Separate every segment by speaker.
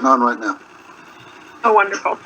Speaker 1: on right now.
Speaker 2: Oh, wonderful.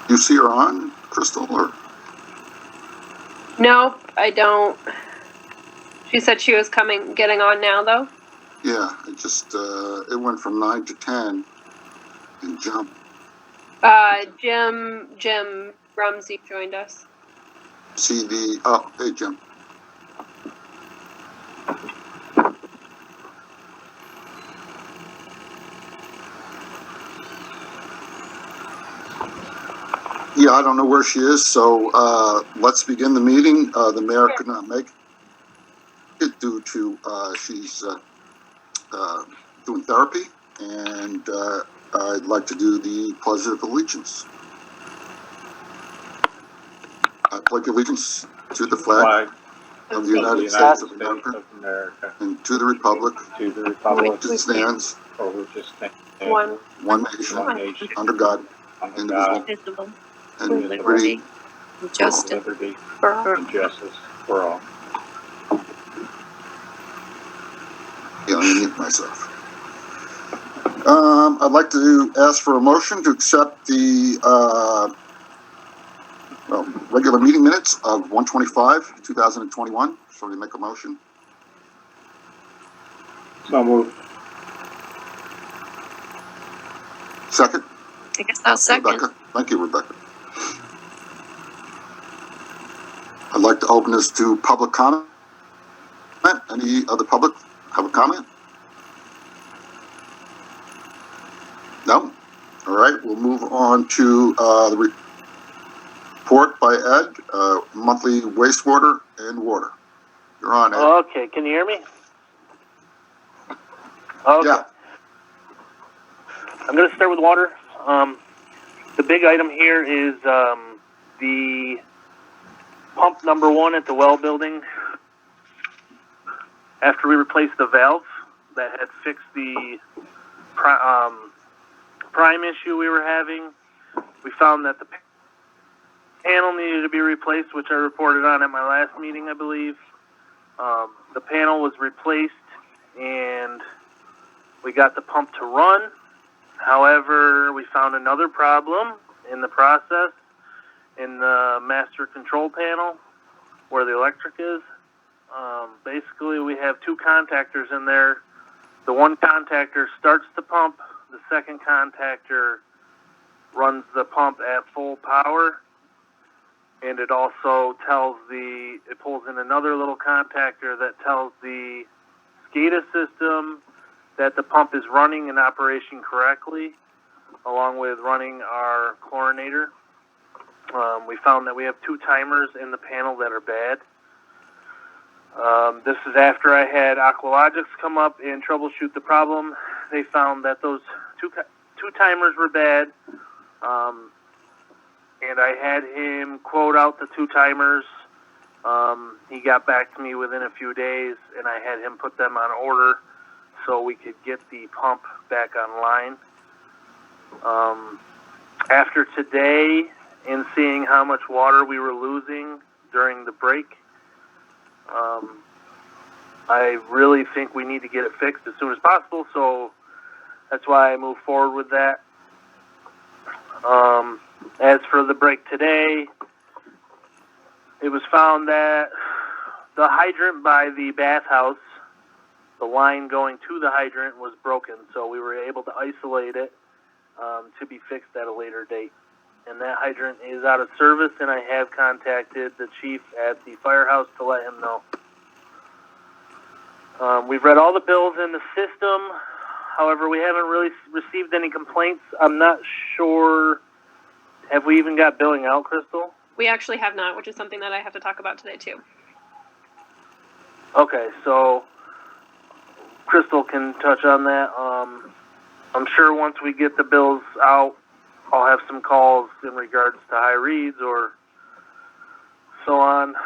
Speaker 1: You see her on, Crystal, or?
Speaker 2: Nope, I don't. She said she was getting on now, though.
Speaker 1: Yeah, it just, it went from 9 to 10 and jumped.
Speaker 2: Jim Rumsey joined us.
Speaker 1: See the, oh, hey, Jim. Yeah, I don't know where she is, so let's begin the meeting. The mayor could not make it due to she's doing therapy, and I'd like to do the Pledge of Allegiance. I pledge allegiance to the flag of the United States of America and to the republic which it stands, one nation, under God, indivisible, and liberty
Speaker 3: and justice for all.
Speaker 1: Yeah, I mute myself. I'd like to ask for a motion to accept the regular meeting minutes of 1/25, 2021. Somebody make a motion?
Speaker 3: So moved.
Speaker 1: Second?
Speaker 2: I guess I'll second.
Speaker 1: Rebecca. Thank you, Rebecca. I'd like to open this to public comment. Any other public have a comment? No? All right, we'll move on to the report by Ed, monthly wastewater and water. You're on, Ed.
Speaker 4: Okay, can you hear me? Okay.
Speaker 1: Yeah.
Speaker 4: I'm going to start with water. The big item here is the pump number 1 at the well building. After we replaced the valve that had fixed the prime issue we were having, we found that the panel needed to be replaced, which I reported on at my last meeting, I believe. The panel was replaced, and we got the pump to run. However, we found another problem in the process in the master control panel where the electric is. Basically, we have 2 contactors in there. The one contactor starts the pump. The second contactor runs the pump at full power. And it also it pulls in another little contactor that tells the SCADA system that the pump is running in operation correctly, along with running our chlorinator. We found that we have 2 timers in the panel that are bad. This is after I had Aqualogics come up and troubleshoot the problem. They found that those two timers were bad, and I had him quote out the 2 timers. He got back to me within a few days, and I had him put them on order so we could get the pump back online. After today, and seeing how much water we were losing during the break, I really think we need to get it fixed as soon as possible, so that's why I moved forward with that. As for the break today, it was found that the hydrant by the bathhouse, the line going to the hydrant was broken, so we were able to isolate it to be fixed at a later date. And that hydrant is out of service, and I have contacted the chief at the firehouse to let him know. We've read all the bills in the system. However, we haven't really received any complaints. I'm not sure. Have we even got billing out, Crystal?
Speaker 2: We actually have not, which is something that I have to talk about today too.
Speaker 4: Okay, so Crystal can touch on that. I'm sure once we get the bills out, I'll have some calls in regards to high reads or so on,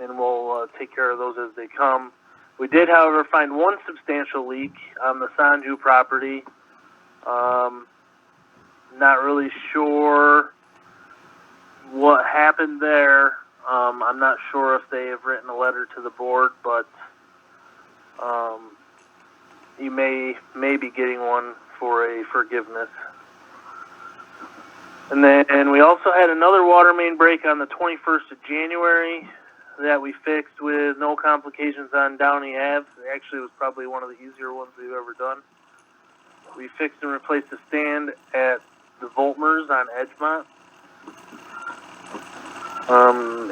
Speaker 4: and we'll take care of those as they come. We did, however, find one substantial leak on the Sanju property. Not really sure what happened there. I'm not sure if they have written a letter to the board, but you may be getting one for a forgiveness. And then we also had another water main break on the 21st of January that we fixed with no complications on Downey Ave. Actually, it was probably one of the easier ones we've ever done. We fixed and replaced the stand at the Voltmers on Edgemont.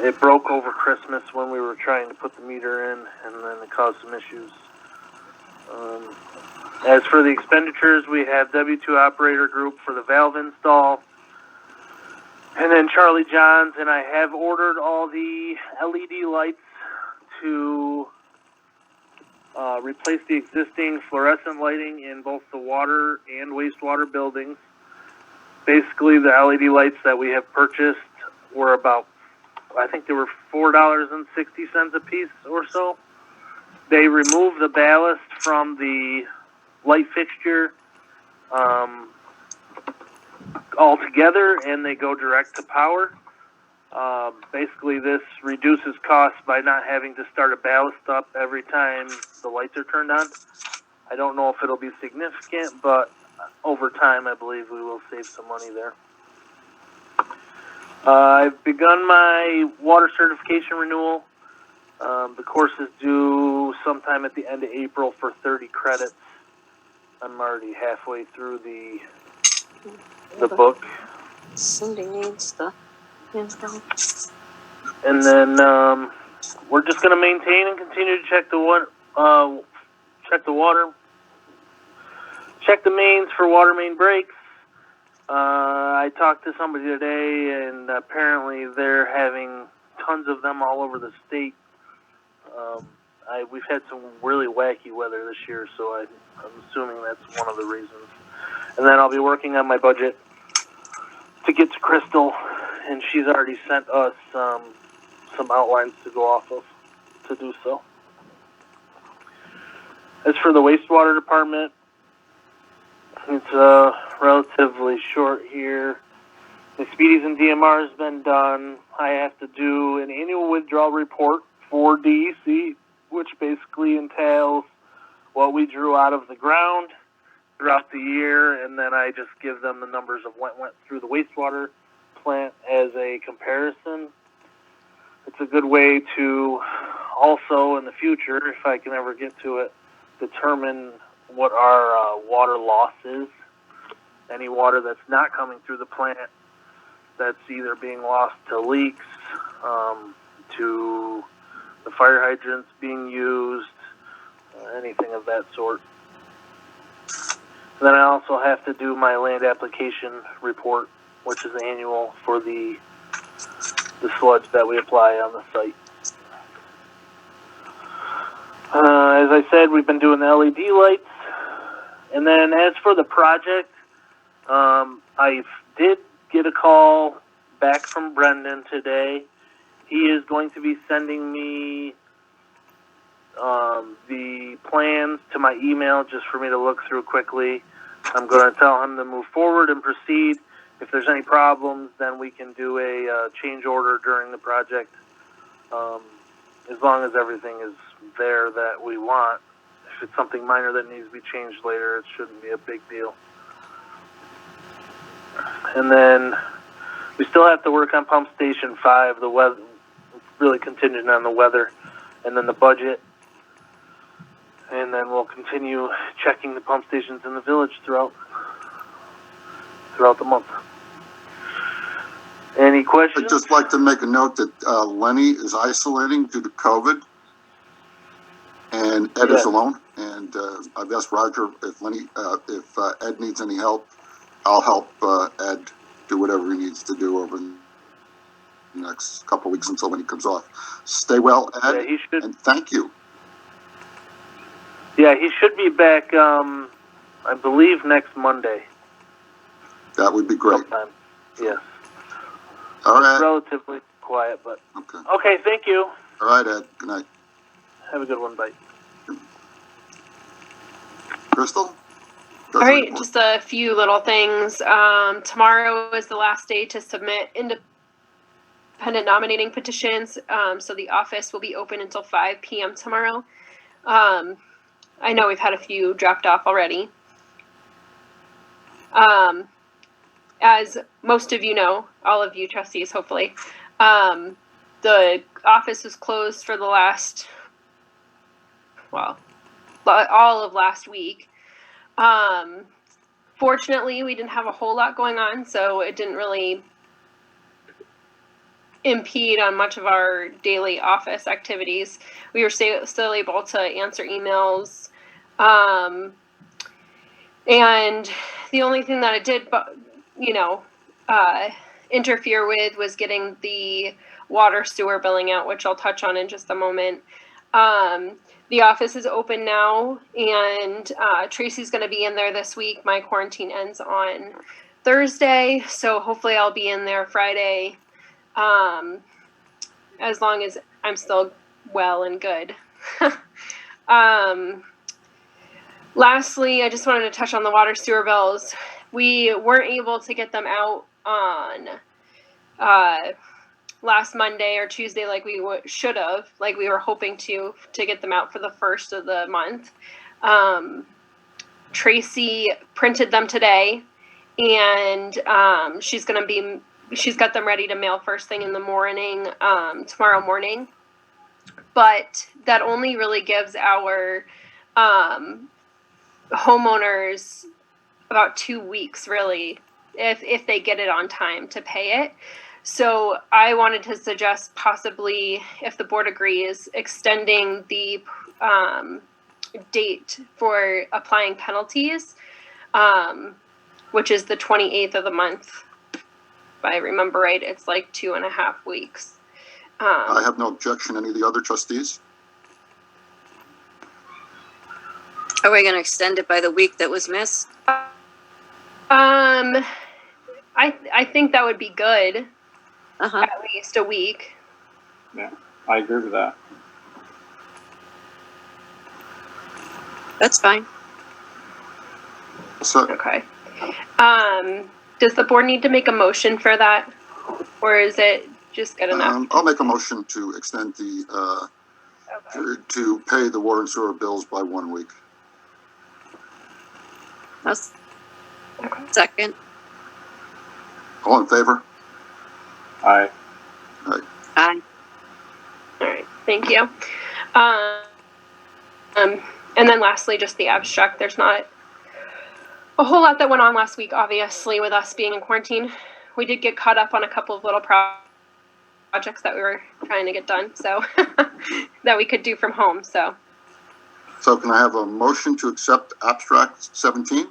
Speaker 4: It broke over Christmas when we were trying to put the meter in, and then it caused some issues. As for the expenditures, we have W2 operator group for the valve install, and then Charlie Johns, and I have ordered all the LED lights to replace the existing fluorescent lighting in both the water and wastewater buildings. Basically, the LED lights that we have purchased were about, I think they were $4.60 a piece or so. They remove the ballast from the light fixture altogether, and they go direct to power. Basically, this reduces costs by not having to start a ballast up every time the lights are turned on. I don't know if it'll be significant, but over time, I believe we will save some money there. I've begun my water certification renewal. The course is due sometime at the end of April for 30 credits. I'm already halfway through the book.
Speaker 5: Cindy needs the info.
Speaker 4: And then we're just going to maintain and continue to check the water, check the mains for water main breaks. I talked to somebody today, and apparently they're having tons of them all over the state. We've had some really wacky weather this year, so I'm assuming that's one of the reasons. And then I'll be working on my budget to get to Crystal, and she's already sent us some outlines to go off of to do so. As for the wastewater department, it's relatively short here. The Speedies and DMR has been done. I have to do an annual withdrawal report for DEC, which basically entails what we drew out of the ground throughout the year, and then I just give them the numbers of what went through the wastewater plant as a comparison. It's a good way to also, in the future, if I can ever get to it, determine what our water loss is. Any water that's not coming through the plant that's either being lost to leaks, to the fire hydrants being used, anything of that sort. And then I also have to do my land application report, which is annual for the sludge that we apply on the site. As I said, we've been doing the LED lights. And then as for the project, I did get a call back from Brendan today. He is going to be sending me the plans to my email just for me to look through quickly. I'm going to tell him to move forward and proceed. If there's any problems, then we can do a change order during the project. As long as everything is there that we want. If it's something minor that needs to be changed later, it shouldn't be a big deal. And then we still have to work on Pump Station 5. The weather, really contingent on the weather, and then the budget. And then we'll continue checking the pump stations in the village throughout the month. Any questions?
Speaker 1: I'd just like to make a note that Lenny is isolating due to COVID, and Ed is alone. And I've asked Roger if Ed needs any help. I'll help Ed do whatever he needs to do over the next couple of weeks until when he comes off. Stay well, Ed,
Speaker 4: Yeah, he should.
Speaker 1: and thank you.
Speaker 4: Yeah, he should be back, I believe, next Monday.
Speaker 1: That would be great.
Speaker 4: Sometime. Yes.
Speaker 1: All right.
Speaker 4: Relatively quiet, but...
Speaker 1: Okay.
Speaker 4: Okay, thank you.
Speaker 1: All right, Ed. Good night.
Speaker 4: Have a good one. Bye.
Speaker 1: Crystal?
Speaker 2: All right, just a few little things. Tomorrow is the last day to submit independent nominating petitions, so the office will be open until 5 p.m. tomorrow. I know we've had a few dropped off already. As most of you know, all of you trustees, hopefully, the office was closed for the last, well, all of last week. Fortunately, we didn't have a whole lot going on, so it didn't really impede on much of our daily office activities. We were still able to answer emails. And the only thing that it did, interfere with was getting the water sewer billing out, which I'll touch on in just a moment. The office is open now, and Tracy's going to be in there this week. My quarantine ends on Thursday, so hopefully I'll be in there Friday, as long as I'm still well and good. Lastly, I just wanted to touch on the water sewer bills. We weren't able to get them out on last Monday or Tuesday like we should have, like we were hoping to get them out for the first of the month. Tracy printed them today, and she's got them ready to mail first thing in the morning, tomorrow morning. But that only really gives our homeowners about 2 weeks, really, if they get it on time to pay it. So I wanted to suggest possibly, if the board agrees, extending the date for applying penalties, which is the 28th of the month. If I remember right, it's like 2.5 weeks.
Speaker 1: I have no objection. Any of the other trustees?
Speaker 5: Are we going to extend it by the week that was missed?
Speaker 2: I think that would be good.
Speaker 5: Uh-huh.
Speaker 2: At least a week.
Speaker 3: Yeah, I agree with that.
Speaker 5: That's fine.
Speaker 1: So,
Speaker 2: Okay. Does the board need to make a motion for that, or is it just good enough?
Speaker 1: I'll make a motion to extend the to pay the water and sewer bills by 1 week.
Speaker 5: That's
Speaker 2: Okay.
Speaker 5: second.
Speaker 1: All in favor?
Speaker 3: Aye.
Speaker 5: Aye.
Speaker 2: All right. Thank you. And then lastly, just the abstract. There's not a whole lot that went on last week, obviously, with us being in quarantine. We did get caught up on a couple of little projects that we were trying to get done, so that we could do from home. So
Speaker 1: can I have a motion to accept abstract 17?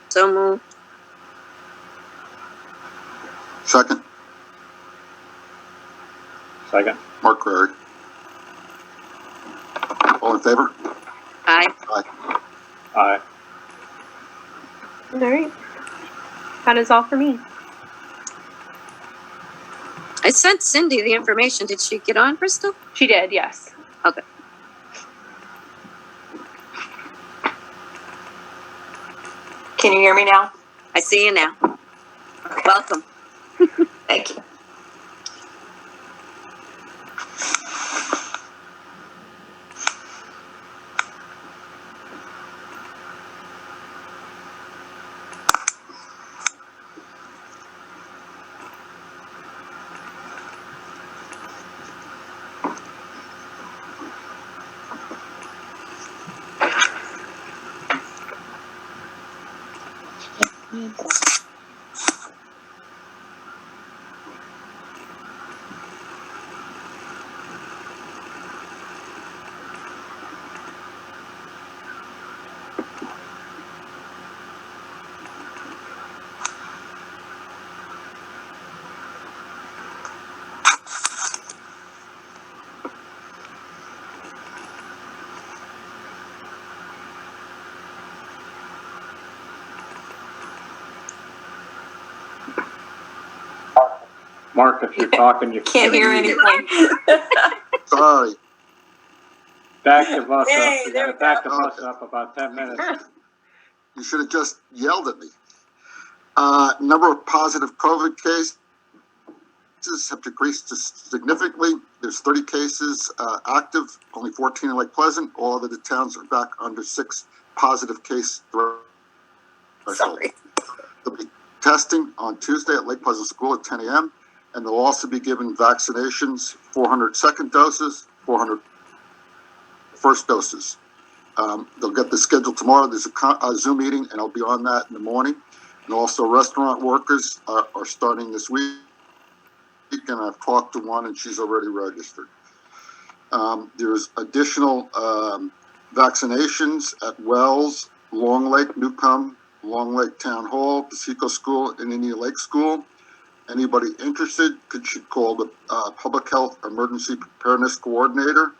Speaker 5: So moved.
Speaker 1: Second,
Speaker 3: Second.
Speaker 1: Mark Crary. All in favor?
Speaker 5: Aye.
Speaker 1: Aye.
Speaker 3: Aye.
Speaker 2: all right. That is all for me.
Speaker 5: I sent Cindy the information. Did she get on, Crystal?
Speaker 2: She did, yes.
Speaker 5: Okay.
Speaker 6: Can you hear me now?
Speaker 5: I see you now. Welcome.
Speaker 6: Thank you.
Speaker 3: Mark, if you're talking, you
Speaker 6: Can't hear anything.
Speaker 1: Sorry.
Speaker 3: back the bus
Speaker 6: Yay,
Speaker 3: up. You
Speaker 6: there
Speaker 3: gotta
Speaker 6: we
Speaker 3: back the
Speaker 1: go.
Speaker 3: bus up about 10 minutes.
Speaker 1: You should have just yelled at me. Number of positive COVID cases have decreased significantly. There's 30 cases active, only 14 in Lake Pleasant. All of the towns are back under 6 positive case threshold.
Speaker 6: Sorry.
Speaker 1: They'll be testing on Tuesday at Lake Pleasant School at 10 a.m. And they'll also be given vaccinations, 400 second doses, 400 first doses. They'll get the schedule tomorrow. There's a Zoom meeting, and I'll be on that in the morning. And also restaurant workers are starting this week. And I've talked to one, and she's already registered. There's additional vaccinations at Wells, Long Lake, Newcomb, Long Lake Town Hall, Paseco School, and Indian Lake School. Anybody interested should call the Public Health Emergency Preparedness Coordinator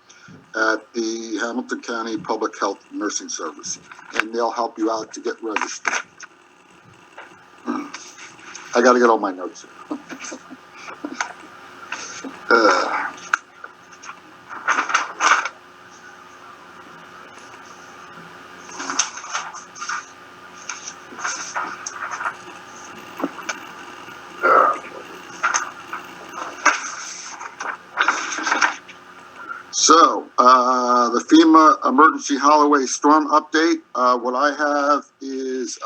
Speaker 1: at the Hamilton County Public Health Nursing Service, and they'll help you out to get registered. I got to get all my notes. So, the FEMA Emergency Holloway Storm Update. What I have is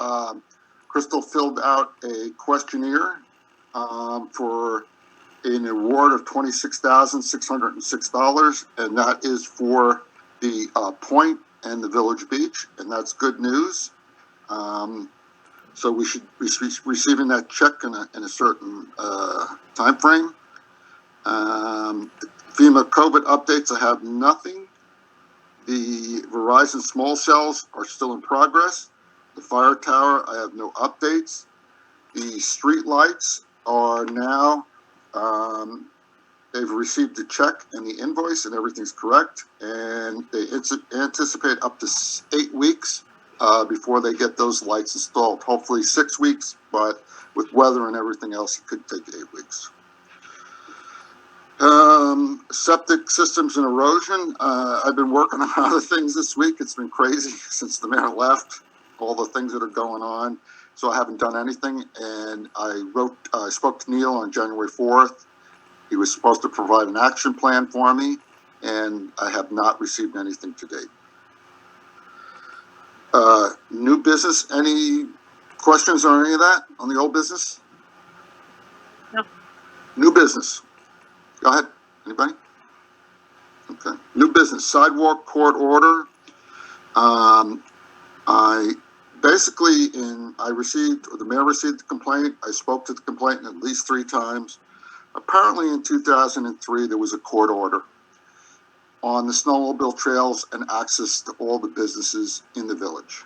Speaker 1: Crystal filled out a questionnaire for an award of $26,606, and that is for the Point and the Village Beach, and that's good news. So we should be receiving that check in a certain time frame. FEMA COVID updates, I have nothing. The Verizon small cells are still in progress. The fire tower, I have no updates. The street lights are now, they've received the check and the invoice and everything's correct. And they anticipate up to 8 weeks before they get those lights installed. Hopefully 6 weeks, but with weather and everything else, it could take 8 weeks. Septic systems and erosion. I've been working on other things this week. It's been crazy since the mayor left, all the things that are going on. So I haven't done anything. And I spoke to Neil on January 4th. He was supposed to provide an action plan for me, and I have not received anything to date. New business, any questions or any of that on the old business?
Speaker 2: No.
Speaker 1: New business. Go ahead. Anybody? Okay. New business, sidewalk court order. I received, or the mayor received the complaint. I spoke to the complainant at least 3 times. Apparently in 2003, there was a court order on the snowmobile trails and access to all the businesses in the village.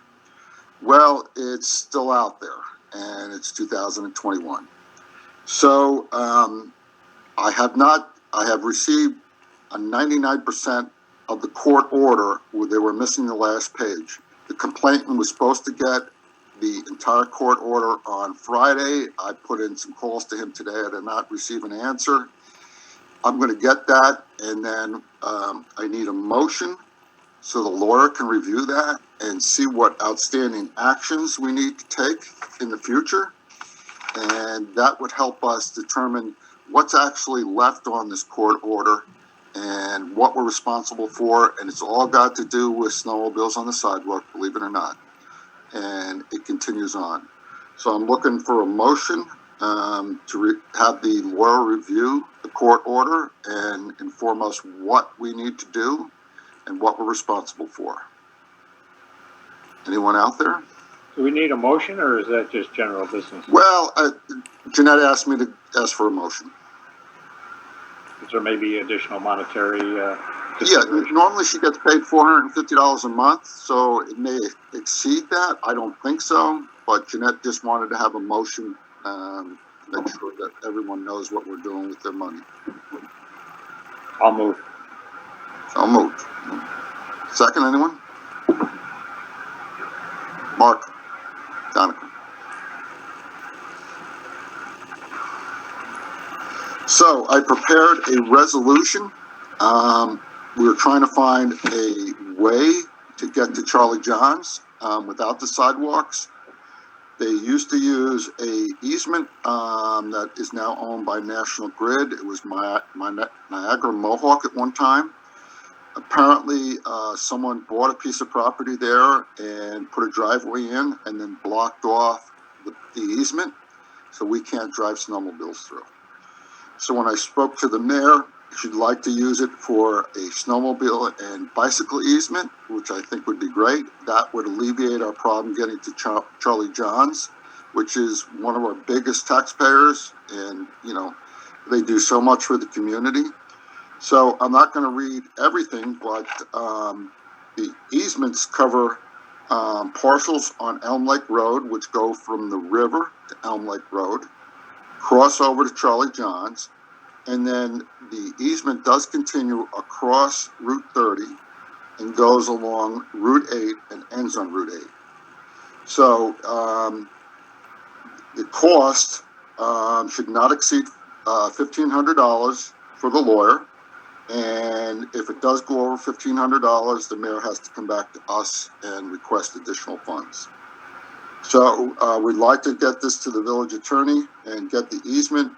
Speaker 1: Well, it's still out there, and it's 2021. So, I have received a 99% of the court order where they were missing the last page. The complainant was supposed to get the entire court order on Friday. I put in some calls to him today. I did not receive an answer. I'm going to get that, and then I need a motion so the lawyer can review that and see what outstanding actions we need to take in the future. And that would help us determine what's actually left on this court order and what we're responsible for. And it's all got to do with snowmobiles on the sidewalk, believe it or not. And it continues on. So I'm looking for a motion to have the lawyer review the court order and inform us what we need to do and what we're responsible for. Anyone out there?
Speaker 3: Do we need a motion, or is that just general business?
Speaker 1: Well, Jeanette asked me to ask for a motion.
Speaker 3: Is there maybe additional monetary,
Speaker 1: Yeah,
Speaker 3: consideration?
Speaker 1: normally she gets paid $450 a month, so it may exceed that. I don't think so, but Jeanette just wanted to have a motion, to make sure that everyone knows what we're doing with their money.
Speaker 3: I'll move.
Speaker 1: So moved. Second, anyone? Mark? Donegan? So I prepared a resolution. We were trying to find a way to get to Charlie John's without the sidewalks. They used to use a easement that is now owned by National Grid. It was Niagara Mohawk at one time. Apparently, someone bought a piece of property there and put a driveway in and then blocked off the easement, so we can't drive snowmobiles through. So when I spoke to the mayor, she'd like to use it for a snowmobile and bicycle easement, which I think would be great. That would alleviate our problem getting to Charlie John's, which is one of our biggest taxpayers, and, you know, they do so much for the community. So I'm not going to read everything, but the easements cover parcels on Elm Lake Road, which go from the river to Elm Lake Road, cross over to Charlie John's, and then the easement does continue across Route 30 and goes along Route 8 and ends on Route 8. So the cost should not exceed $1,500 for the lawyer. And if it does go over $1,500, the mayor has to come back to us and request additional funds. So we'd like to get this to the village attorney and get the easement.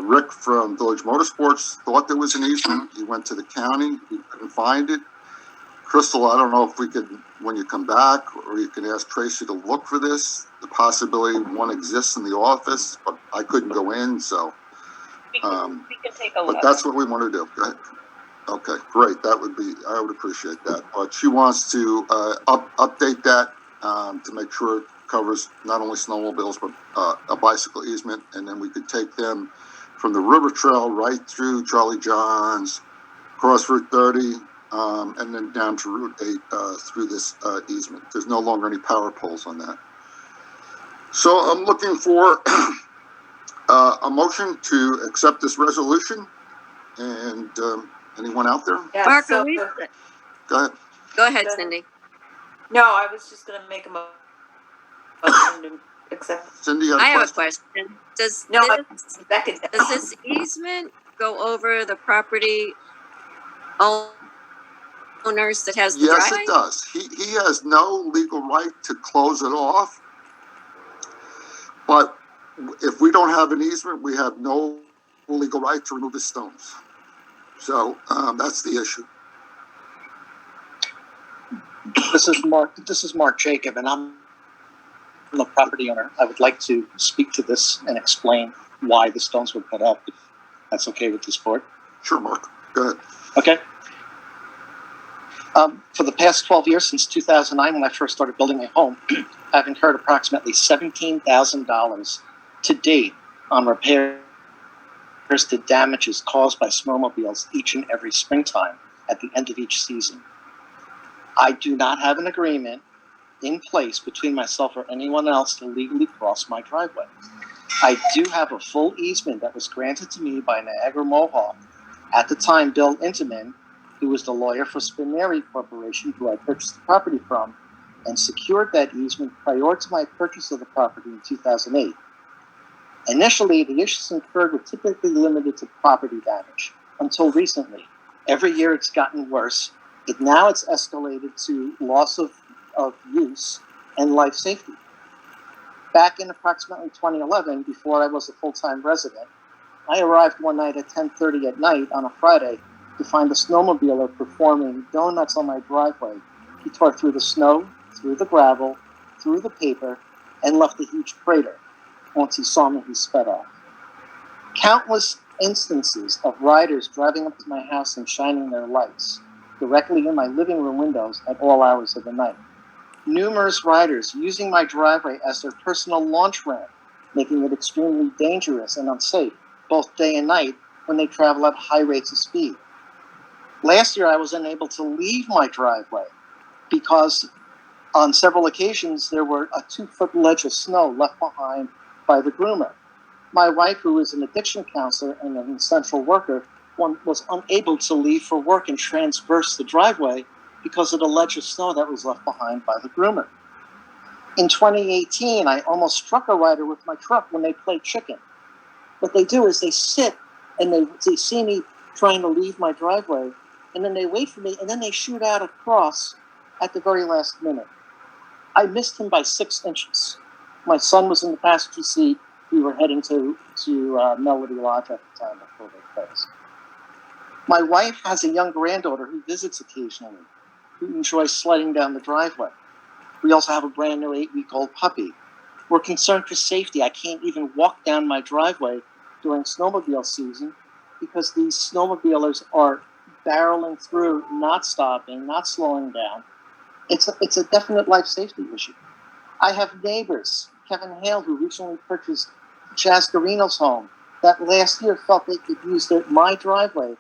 Speaker 1: Rick from Village Motorsports thought there was an easement. He went to the county. He couldn't find it. Crystal, I don't know if we could, when you come back, or you can ask Tracy to look for this. The possibility one exists in the office, but I couldn't go in, so.
Speaker 2: We can take a look.
Speaker 1: But that's what we want to do. Go ahead. Okay, great. That would be, I would appreciate that. But she wants to update that to make sure it covers not only snowmobiles, but a bicycle easement. And then we could take them from the river trail right through Charlie John's, cross Route 30, and then down to Route 8 through this easement. There's no longer any power poles on that. So I'm looking for a motion to accept this resolution. And anyone out there?
Speaker 6: Yeah,
Speaker 5: Mark,
Speaker 6: so,
Speaker 5: are we-
Speaker 1: Go ahead.
Speaker 5: Go ahead, Cindy.
Speaker 6: no, I was just gonna make a motion to accept.
Speaker 1: Cindy, you
Speaker 5: I have a
Speaker 1: question?
Speaker 5: question. Does
Speaker 6: No,
Speaker 5: this, does this easement go over the property owners that has the
Speaker 1: Yes,
Speaker 5: driveway?
Speaker 1: it does. He has no legal right to close it off. But if we don't have an easement, we have no legal right to remove the stones. So that's the issue.
Speaker 7: This is Mark Jacob, and I'm the property owner. I would like to speak to this and explain why the stones were put up, if that's okay with this board.
Speaker 1: Sure, Mark. Go ahead.
Speaker 7: Okay. For the past 12 years, since 2009, when I first started building my home, I've incurred approximately $17,000 to date on repairs to damages caused by snowmobiles each and every springtime at the end of each season. I do not have an agreement in place between myself or anyone else to legally cross my driveway. I do have a full easement that was granted to me by Niagara Mohawk. At the time, Bill Intiman, who was the lawyer for Spineri Corporation, who I purchased the property from, and secured that easement prior to my purchase of the property in 2008. Initially, the issues incurred were typically limited to property damage, until recently. Every year it's gotten worse. Now it's escalated to loss of use and life safety. Back in approximately 2011, before I was a full-time resident, I arrived one night at 10:30 at night on a Friday to find a snowmobiler performing donuts on my driveway. He tore through the snow, through the gravel, through the paper, and left a huge crater. Once he saw me, he sped off. Countless instances of riders driving up to my house and shining their lights directly in my living room windows at all hours of the night. numerous riders using my driveway as their personal launch ramp, making it extremely dangerous and unsafe, both day and night, when they travel at high rates of speed. Last year, I was unable to leave my driveway because on several occasions there were a 2-foot ledge of snow left behind by the groomer. My wife, who is an addiction counselor and an essential worker, was unable to leave for work and transverse the driveway because of the ledge of snow that was left behind by the groomer. In 2018, I almost struck a rider with my truck when they play chicken. What they do is they sit and they see me trying to leave my driveway, and then they wait for me, and then they shoot out across at the very last minute. I missed him by 6 inches. My son was in the passenger seat. We were heading to Melody Lodge at the time before they closed. My wife has a young granddaughter who visits occasionally, who enjoys sledding down the driveway. We also have a brand new 8-week-old puppy. We're concerned for safety. I can't even walk down my driveway during snowmobile season because these snowmobilers are barreling through, not stopping, not slowing down. It's a definite life safety issue. I have neighbors, Kevin Hale, who recently purchased Chaz Garino's home, that last year felt they could use my driveway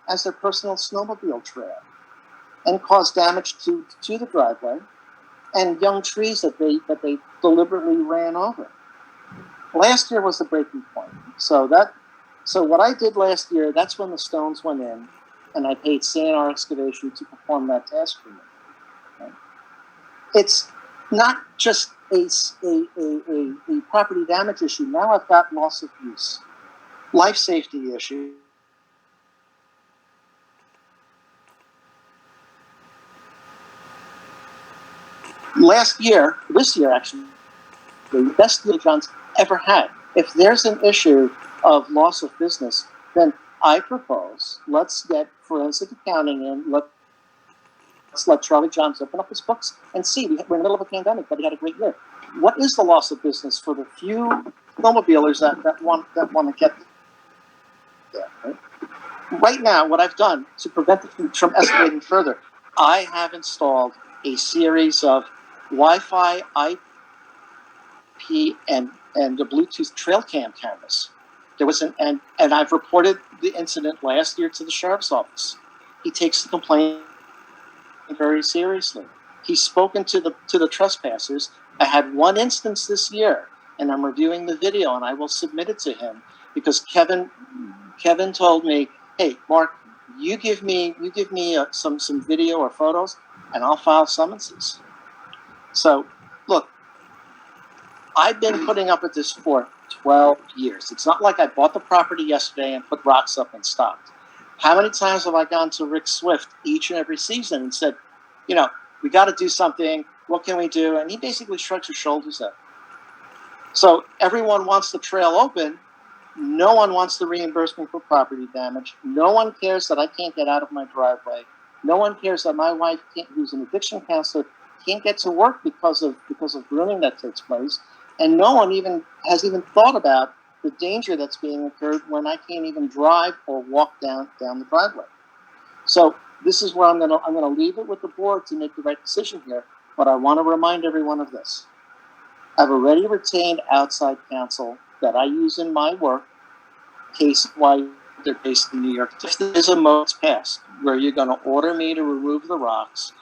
Speaker 7: as their personal snowmobile trail and cause damage to the driveway and young trees that they deliberately ran over. Last year was the breaking point. So what I did last year, that's when the stones went in, and I paid C&R Excavation to perform that task for me. Okay? It's not just a property damage issue. Now I've got loss of use, life safety issue. This year actually, the best deal John's ever had. If there's an issue of loss of business, then I propose let's get forensic accounting in. Let's let Charlie Johns open up his books and see. We're in the middle of a pandemic, but he had a great year. What is the loss of business for the few snowmobilers that want to get there? Right now, what I've done to prevent it from escalating further, I have installed a series of Wi-Fi, IP, and the Bluetooth trail cam cameras. There was and I've reported the incident last year to the sheriff's office. He takes the complaint very seriously. He's spoken to the trespassers. I had one instance this year, and I'm reviewing the video, and I will submit it to him because Kevin told me, "Hey, Mark, you give me some video or photos, and I'll file summonses." So, look, I've been putting up with this for 12 years. It's not like I bought the property yesterday and put rocks up and stopped. How many times have I gone to Rick Swift each and every season and said, we got to do something. What can we do? And he basically shrugs his shoulders at. So everyone wants the trail open. No one wants the reimbursement for property damage. No one cares that I can't get out of my driveway. No one cares that my wife, who's an addiction counselor, can't get to work because of grooming that takes place. And no one has even thought about the danger that's being incurred when I can't even drive or walk down the driveway. So this is where I'm gonna leave it with the board to make the right decision here. But I want to remind everyone of this. I've already retained outside counsel that I use in my work, case-wise, they're based in New York. If there's a mode's passed where you're going to order me to remove the rocks,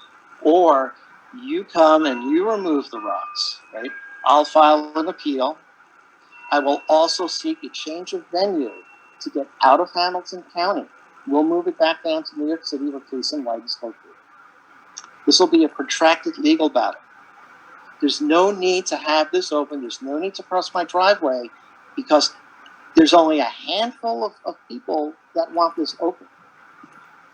Speaker 7: or you come and you remove the rocks, right? I'll file an appeal. I will also seek a change of venue to get out of Hamilton County. We'll move it back down to New York City where Case and White is located. This will be a protracted legal battle. There's no need to have this open. There's no need to cross my driveway because there's only a handful of people that want this open.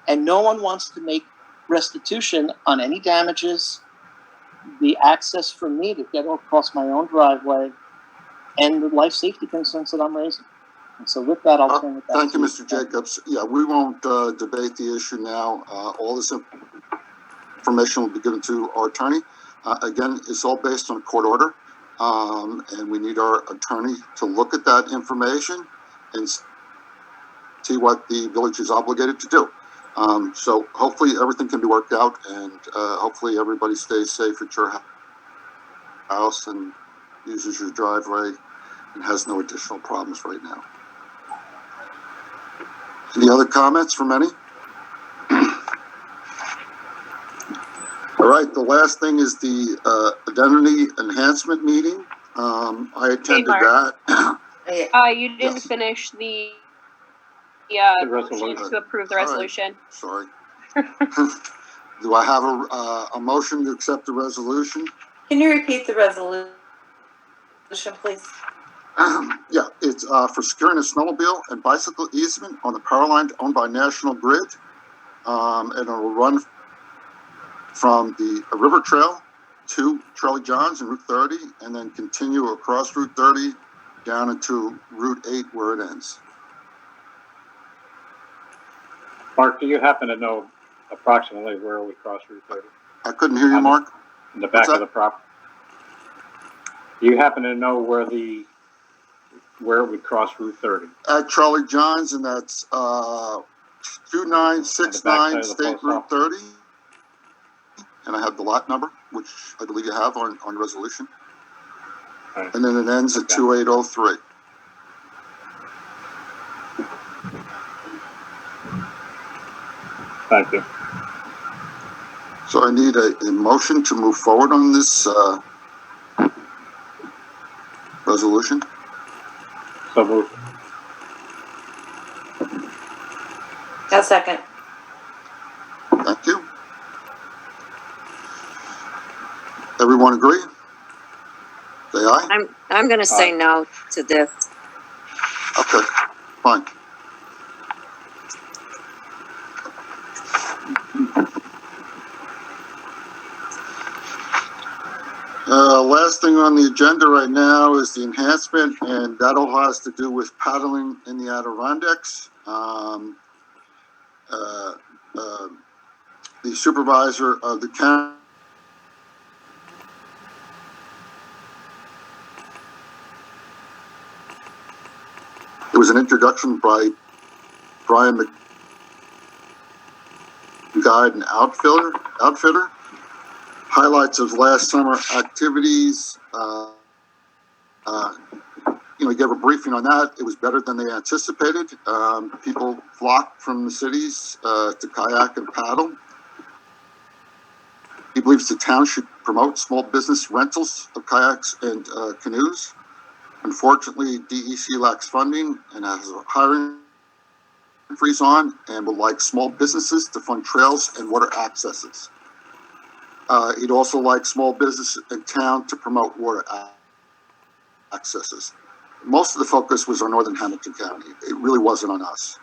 Speaker 7: And no one wants to make restitution on any damages, the access for me to get across my own driveway, and the life safety concerns that I'm raising. And so with that, I'll turn it back
Speaker 1: Thank
Speaker 7: to
Speaker 1: you, Mr. Jacobs. Yeah, we won't debate the issue now. All this information will be given to our attorney. Again, it's all based on a court order, and we need our attorney to look at that information and see what the village is obligated to do. So hopefully everything can be worked out, and hopefully everybody stays safe at your house and uses your driveway and has no additional problems right now. Any other comments from any? All right, the last thing is the identity enhancement meeting. I attended
Speaker 2: Mark.
Speaker 1: that.
Speaker 2: You didn't
Speaker 1: Yes.
Speaker 2: finish the
Speaker 3: The resolution.
Speaker 2: motion to approve the
Speaker 1: All right.
Speaker 2: resolution.
Speaker 1: Sorry. Do I have a motion to accept the resolution?
Speaker 6: Can you repeat the resolution, please?
Speaker 1: Yeah, it's for securing a snowmobile and bicycle easement on the power line owned by National Grid. And it will run from the River Trail to Charlie John's and Route 30, and then continue across Route 30 down into Route 8 where it ends.
Speaker 3: Mark, do you happen to know approximately where we cross Route 30?
Speaker 1: I couldn't hear you, Mark.
Speaker 3: In the back
Speaker 1: What's
Speaker 3: of the property? Do you happen to know where we cross Route 30?
Speaker 1: At Charlie John's, and that's 2969
Speaker 3: of the
Speaker 1: State
Speaker 3: post
Speaker 1: Route
Speaker 3: office.
Speaker 1: 30. And I have the lot number, which I believe you have on the resolution.
Speaker 3: Right.
Speaker 1: And then it ends at
Speaker 3: Okay.
Speaker 1: 2803.
Speaker 3: Thank you.
Speaker 1: So I need a motion to move forward on this resolution.
Speaker 3: So moved.
Speaker 6: A second.
Speaker 1: Thank you. Everyone agree? Say aye?
Speaker 5: I'm gonna say
Speaker 3: Aye.
Speaker 5: no to this.
Speaker 1: Okay, fine. Last thing on the agenda right now is the enhancement, and that all has to do with paddling in the Adirondacks. The supervisor of the county It was an introduction by Brian Guide and Outfitter. Highlights of last summer activities. He gave a briefing on that. It was better than they anticipated. People flocked from the cities to kayak and paddle. He believes the town should promote small business rentals of kayaks and canoes. Unfortunately, DEC lacks funding and has a hiring freeze on, and would like small businesses to fund trails and water accesses. He'd also like small business in town to promote water accesses. Most of the focus was on Northern Hamilton County. It really wasn't on us.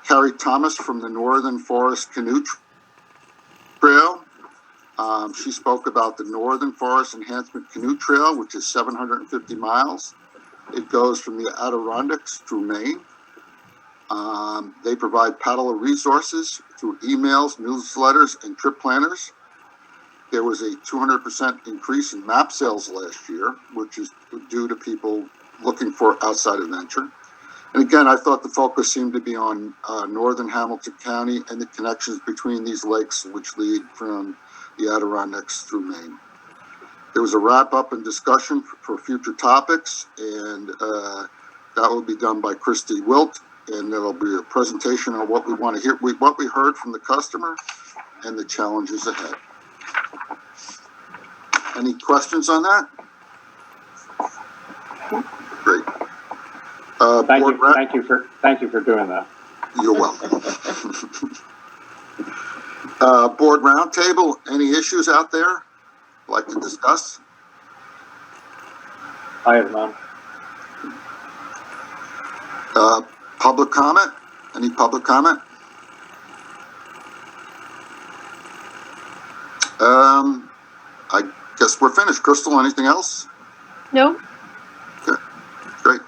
Speaker 1: Carrie Thomas from the Northern Forest Canoe Trail. She spoke about the Northern Forest Enhancement Canoe Trail, which is 750 miles. It goes from the Adirondacks through Maine. They provide paddler resources through emails, newsletters, and trip planners. There was a 200% increase in map sales last year, which is due to people looking for outside adventure. And again, I thought the focus seemed to be on Northern Hamilton County and the connections between these lakes, which lead from the Adirondacks through Maine. There was a wrap-up and discussion for future topics, and that will be done by Christy Wilt, and there will be a presentation on what we want to hear, what we heard from the customer, and the challenges ahead. Any questions on that? Great.
Speaker 3: Thank you for doing that.
Speaker 1: You're welcome. Board roundtable, any issues out there like to discuss?
Speaker 3: I have none.
Speaker 1: Public comment? Any public comment? I guess we're finished. Crystal, anything else?
Speaker 2: No?
Speaker 1: Okay, great.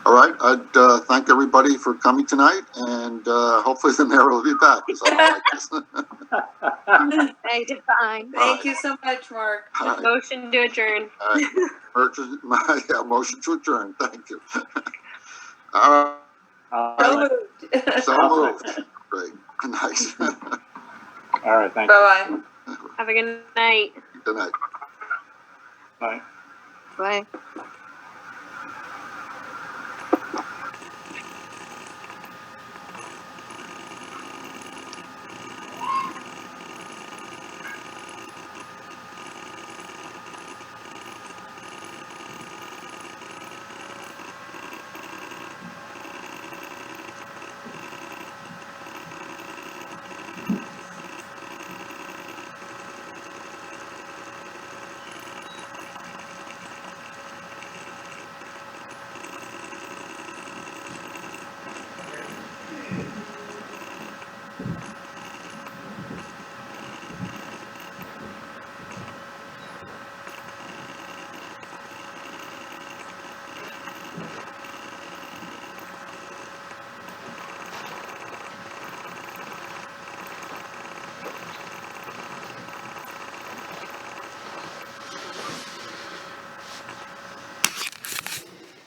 Speaker 1: All right, I'd thank everybody for coming tonight, and hopefully the mayor will be back. 'Cause I don't like this.
Speaker 5: Hey, define.
Speaker 6: Thank you so much, Mark.
Speaker 1: All right,
Speaker 2: Motion to adjourn.
Speaker 1: all right. Motion to adjourn. Thank you. All
Speaker 6: So
Speaker 1: right,
Speaker 6: moved.
Speaker 1: so moved. Great. Nice.
Speaker 3: All right, thank you.
Speaker 6: Bye-bye.
Speaker 2: Have a good night.
Speaker 1: Good night.
Speaker 3: Aye.
Speaker 5: Bye.